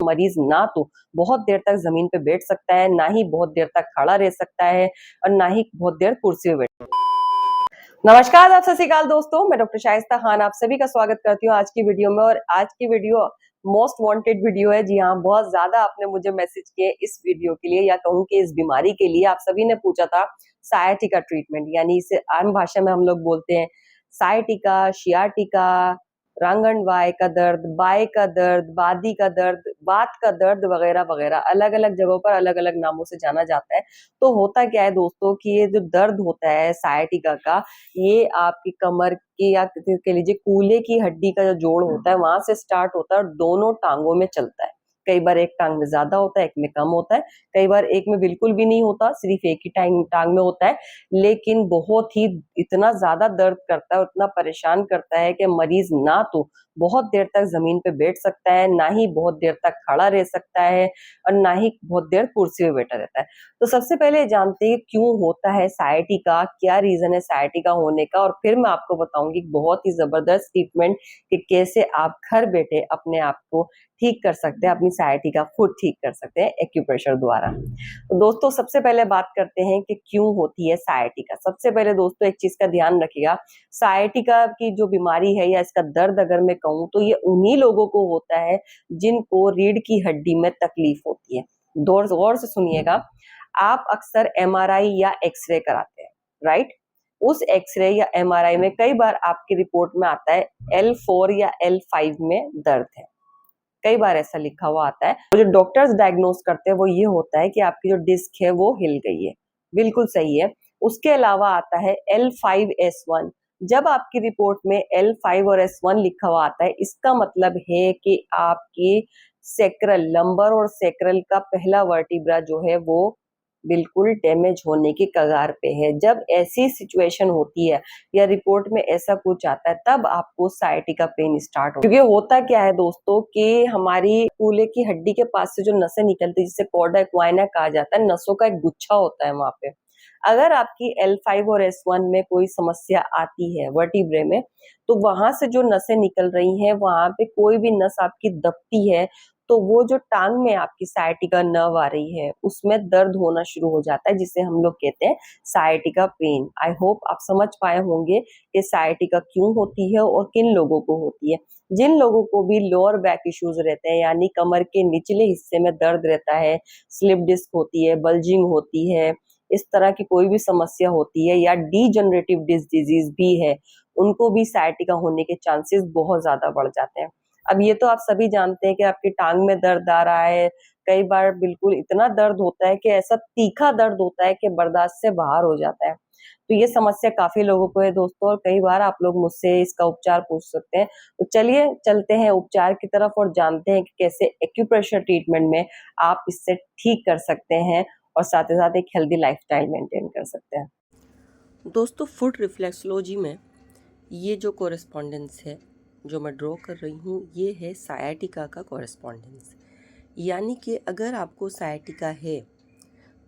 मरीज ना तो बहुत देर तक जमीन पे बैठ सकता है, ना ही बहुत देर तक खड़ा रह सकता है और ना ही बहुत देर कुर्सी पे बैठ। नमस्कार, आप सत श्री अकाल दोस्तों, मैं डॉक्टर शाइस्ता खान आप सभी का स्वागत करती हूँ आज की वीडियो में। और आज की वीडियो मोस्ट वांटेड वीडियो है। जी हाँ, बहुत ज्यादा आपने मुझे मैसेज किए इस वीडियो के लिए, या कहूँ कि इस बीमारी के लिए। आप सभी ने पूछा था सायाटिका ट्रीटमेंट, यानी इसे आम भाषा में हम लोग बोलते हैं सायाटिका, शियाटिका, रांगनवाय का दर्द, बाय का दर्द, वादी का दर्द, बात का दर्द वगैरह वगैरह, अलग अलग जगहों पर अलग अलग नामों से जाना जाता है। तो होता क्या है दोस्तों कि ये जो दर्द होता है सायाटिका का, ये आपकी कमर की या कह लीजिए कूल्हे की हड्डी का जो जोड़ होता है वहां से स्टार्ट होता है और दोनों टांगों में चलता है। कई बार एक टांग में ज्यादा होता है, एक में कम होता है, कई बार एक में बिल्कुल भी नहीं होता, सिर्फ एक ही टांग में होता है। लेकिन बहुत ही इतना ज्यादा दर्द करता है, उतना परेशान करता है कि मरीज ना तो बहुत देर तक जमीन पे बैठ सकता है, ना ही बहुत देर तक खड़ा रह सकता है और ना ही बहुत देर कुर्सी पे बैठा रहता है। तो सबसे पहले जानते हैं क्यों होता है सायाटिका, क्या रीजन है सायाटिका होने का, और फिर मैं आपको बताऊंगी बहुत ही जबरदस्त ट्रीटमेंट कि कैसे आप घर बैठे अपने आप को ठीक कर सकते हैं, अपनी सायाटिका खुद ठीक कर सकते हैं एक्यूप्रेशर द्वारा। तो दोस्तों सबसे पहले बात करते हैं कि क्यों होती है सायाटिका। सबसे पहले दोस्तों एक चीज का ध्यान रखिएगा, सायाटिका की जो बीमारी है या इसका दर्द अगर मैं कहूँ तो ये उन्हीं लोगों को होता है जिनको रीढ़ की हड्डी में तकलीफ होती है। गौर से सुनिएगा, आप अक्सर एमआरआई या एक्सरे कराते हैं, राइट? उस एक्सरे या एमआरआई में कई बार आपकी रिपोर्ट में आता है L4 या L5 में दर्द है, कई बार ऐसा लिखा हुआ आता है। तो जो डॉक्टर्स डायग्नोस करते हैं वो ये होता है कि आपकी जो डिस्क है वो हिल गई है, बिल्कुल सही है। उसके अलावा आता है L5S1। जब आपकी रिपोर्ट में L5 और S1 लिखा हुआ आता है, इसका मतलब है कि आपकी सेक्रल, लंबर और सेक्रल का पहला वर्टिब्रा जो है वो बिल्कुल डैमेज होने की कगार पे है। जब ऐसी सिचुएशन होती है या रिपोर्ट में ऐसा कुछ आता है, तब आपको सायाटिका पेन स्टार्ट हो। क्योंकि होता क्या है दोस्तों कि हमारी कूल्हे की हड्डी के पास से जो नसें निकलती है, जिसे कॉर्डा इक्वाइना कहा जाता है, नसों का एक गुच्छा होता है वहां पे। अगर आपकी L5 और S1 में कोई समस्या आती है वर्टिब्रे में, तो वहां से जो नसें निकल रही हैं, वहां पे कोई भी नस आपकी दबती है, तो वो जो टांग में आपकी सायाटिका नर्व आ रही है उसमें दर्द होना शुरू हो जाता है, जिसे हम लोग कहते हैं सायाटिका पेन। आई होप आप समझ पाए होंगे कि सायाटिका क्यों होती है और किन लोगों को होती है। जिन लोगों को भी लोअर बैक इश्यूज रहते हैं, यानी कमर के निचले हिस्से में दर्द रहता है, स्लिप डिस्क होती है, बल्जिंग होती है, इस तरह की कोई भी समस्या होती है, या डीजनरेटिव डिस्क डिजीज भी है, उनको भी सायाटिका होने के चांसेस बहुत ज्यादा बढ़ जाते हैं। अब ये तो आप सभी जानते हैं कि आपकी टांग में दर्द आ रहा है, कई बार बिल्कुल इतना दर्द होता है कि ऐसा तीखा दर्द होता है कि बर्दाश्त से बाहर हो जाता है। तो ये समस्या काफी लोगों को है दोस्तों, और कई बार आप लोग मुझसे इसका उपचार पूछ सकते हैं। तो चलिए चलते हैं उपचार की तरफ और जानते हैं कि कैसे एक्यूप्रेशर ट्रीटमेंट में आप इससे ठीक कर सकते हैं और साथ ही साथ एक हेल्दी लाइफस्टाइल मेंटेन कर सकते हैं। दोस्तों फुट रिफ्लेक्सोलॉजी में ये जो कॉरेस्पॉन्डेंस है जो मैं ड्रॉ कर रही हूँ, ये है सायाटिका का कॉरेस्पॉन्डेंस। यानी कि अगर आपको सायाटिका है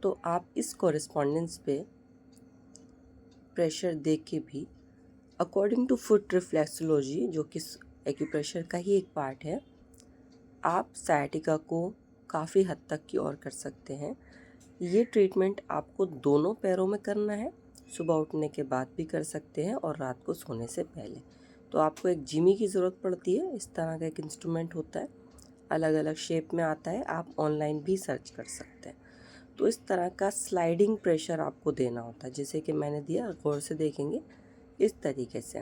तो आप इस कॉरेस्पॉन्डेंस पे प्रेशर दे के भी, अकॉर्डिंग टू फुट रिफ्लेक्सोलॉजी जो कि एक्यूप्रेशर का ही एक पार्ट है, आप सायाटिका को काफ़ी हद तक की और कर सकते हैं। ये ट्रीटमेंट आपको दोनों पैरों में करना है, सुबह उठने के बाद भी कर सकते हैं और रात को सोने से पहले। तो आपको एक जिमी की ज़रूरत पड़ती है, इस तरह का एक इंस्ट्रूमेंट होता है, अलग अलग शेप में आता है, आप ऑनलाइन भी सर्च कर सकते हैं। तो इस तरह का स्लाइडिंग प्रेशर आपको देना होता है, जैसे कि मैंने दिया, गौर से देखेंगे इस तरीके से।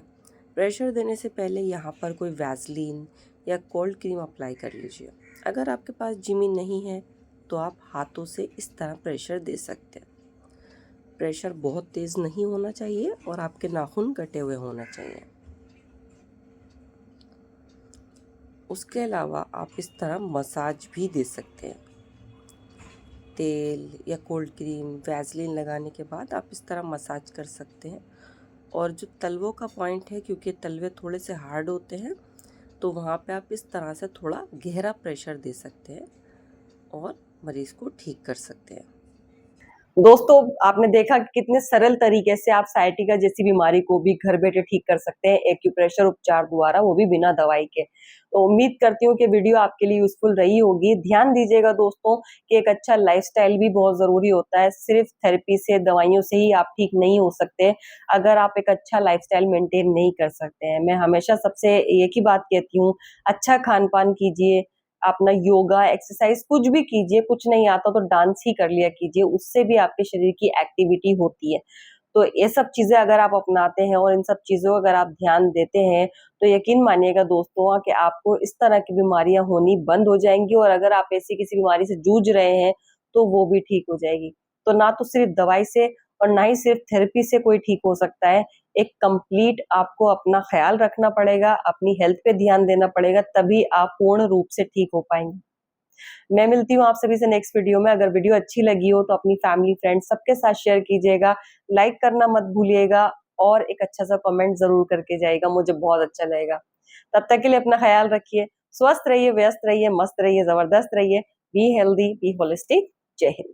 प्रेशर देने से पहले यहाँ पर कोई वैसलीन या कोल्ड क्रीम अप्लाई कर लीजिए। अगर आपके पास जिमी नहीं है तो आप हाथों से इस तरह प्रेशर दे सकते हैं। प्रेशर बहुत तेज़ नहीं होना चाहिए और आपके नाखून कटे हुए होना चाहिए। उसके अलावा आप इस तरह मसाज भी दे सकते हैं। तेल या कोल्ड क्रीम, वैसलीन लगाने के बाद आप इस तरह मसाज कर सकते हैं। और जो तलवों का पॉइंट है, क्योंकि तलवे थोड़े से हार्ड होते हैं, तो वहाँ पे आप इस तरह से थोड़ा गहरा प्रेशर दे सकते हैं और मरीज़ को ठीक कर सकते हैं। दोस्तों आपने देखा कि कितने सरल तरीके से आप साइटिका जैसी बीमारी को भी घर बैठे ठीक कर सकते हैं एक्यूप्रेशर उपचार द्वारा, वो भी बिना दवाई के। तो उम्मीद करती हूँ कि वीडियो आपके लिए यूजफुल रही होगी। ध्यान दीजिएगा दोस्तों कि एक अच्छा लाइफस्टाइल भी बहुत जरूरी होता है। सिर्फ थेरेपी से, दवाइयों से ही आप ठीक नहीं हो सकते अगर आप एक अच्छा लाइफस्टाइल मेंटेन नहीं कर सकते हैं। मैं हमेशा सबसे एक ही बात कहती हूँ, अच्छा खान पान कीजिए, अपना योगा एक्सरसाइज कुछ भी कीजिए, कुछ नहीं आता तो डांस ही कर लिया कीजिए, उससे भी आपके शरीर की एक्टिविटी होती है। तो ये सब चीजें अगर आप अपनाते हैं और इन सब चीजों का अगर आप ध्यान देते हैं तो यकीन मानिएगा दोस्तों कि आपको इस तरह की बीमारियां होनी बंद हो जाएंगी, और अगर आप ऐसी किसी बीमारी से जूझ रहे हैं तो वो भी ठीक हो जाएगी। तो ना तो सिर्फ दवाई से और ना ही सिर्फ थेरेपी से कोई ठीक हो सकता है। एक कंप्लीट आपको अपना ख्याल रखना पड़ेगा, अपनी हेल्थ पे ध्यान देना पड़ेगा, तभी आप पूर्ण रूप से ठीक हो पाएंगे। मैं मिलती हूँ आप सभी से नेक्स्ट वीडियो में। अगर वीडियो अच्छी लगी हो तो अपनी फैमिली फ्रेंड्स सबके साथ शेयर कीजिएगा, लाइक करना मत भूलिएगा और एक अच्छा सा कमेंट जरूर करके जाइएगा, मुझे बहुत अच्छा लगेगा। तब तक के लिए अपना ख्याल रखिए, स्वस्थ रहिए, व्यस्त रहिए, मस्त रहिए, जबरदस्त रहिए। Be healthy, be holistic. जय हिंद।